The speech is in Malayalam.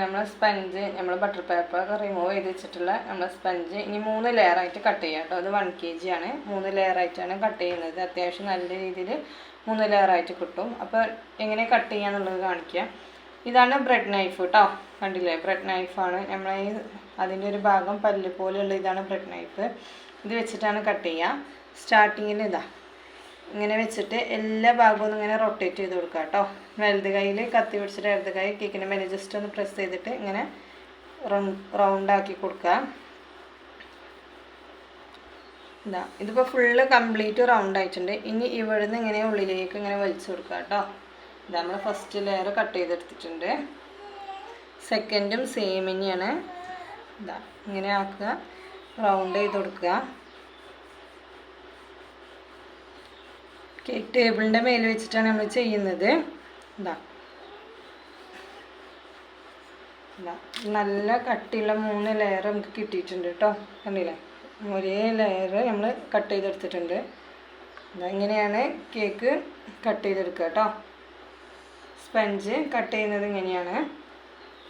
നമ്മൾ സ്പഞ്ച് നമ്മൾ ബട്ടർ പേപ്പർ റിമൂവ് ചെയ്ത് വെച്ചിട്ടുള്ള നമ്മൾ സ്പഞ്ച് ഇനി 3 ലെയറായിട്ട് കട്ട് ചെയ്യാം കേട്ടോ. അത് 1 kg ആണ്. 3 ലെയറായിട്ടാണ് കട്ട് ചെയ്യുന്നത്. അത്യാവശ്യം നല്ല രീതിയിൽ 3 ലെയറായിട്ട് കിട്ടും. അപ്പോൾ എങ്ങനെ കട്ട് ചെയ്യാന്നുള്ളത് കാണിക്കാം. ഇതാണ് ബ്രെഡ് നൈഫ് കേട്ടോ. കണ്ടില്ലേ, ബ്രെഡ് നൈഫാണ്. നമ്മൾ അതിൻ്റെ ഒരു ഭാഗം പല്ല് പോലെയുള്ള ഇതാണ് ബ്രെഡ് നൈഫ്. ഇത് വെച്ചിട്ടാണ് കട്ട് ചെയ്യുക. സ്റ്റാർട്ടിങ്ങിൽ ഇതാ ഇങ്ങനെ വെച്ചിട്ട് എല്ലാ ഭാഗവും ഇങ്ങനെ റൊട്ടേറ്റ് ചെയ്ത് കൊടുക്കുക കേട്ടോ. വലത് കയ്യിൽ കത്തി പിടിച്ചിട്ട് ഇടത് കൈ കേക്കിൻ്റെ മേലെ ജസ്റ്റ് ഒന്ന് പ്രസ് ചെയ്തിട്ട് ഇങ്ങനെ റൗണ്ടാക്കി കൊടുക്കുക. ഇതാ ഇതിപ്പോൾ ഫുള്ള് കംപ്ലീറ്റ് റൗണ്ട് ആയിട്ടുണ്ട്. ഇനി ഇവിടുന്ന് ഇങ്ങനെ ഉള്ളിലേക്ക് ഇങ്ങനെ വലിച്ചു കൊടുക്കുക കേട്ടോ. ഇതാ നമ്മൾ ഫസ്റ്റ് ലെയർ കട്ട് ചെയ്തെടുത്തിട്ടുണ്ട്. സെക്കൻഡും സെയിം തന്നെയാണ്. ഇതാ ഇങ്ങനെ ആക്കുക, റൗണ്ട് ചെയ്ത് കൊടുക്കുക. കേക്ക് ടേബിളിൻ്റെ മേലെ വെച്ചിട്ടാണ് നമ്മൾ ചെയ്യുന്നത്. ഇതാ നല്ല കട്ടിയുള്ള 3 ലെയർ നമുക്ക് കിട്ടിയിട്ടുണ്ട് കേട്ടോ. കണ്ടില്ലേ, ഒരേ ലെയർ നമ്മൾ കട്ട് ചെയ്തെടുത്തിട്ടുണ്ട്. ഇങ്ങനെയാണ് കേക്ക് കട്ട് ചെയ്തെടുക്കുക കേട്ടോ. സ്പഞ്ച് കട്ട് ചെയ്യുന്നത് ഇങ്ങനെയാണ്.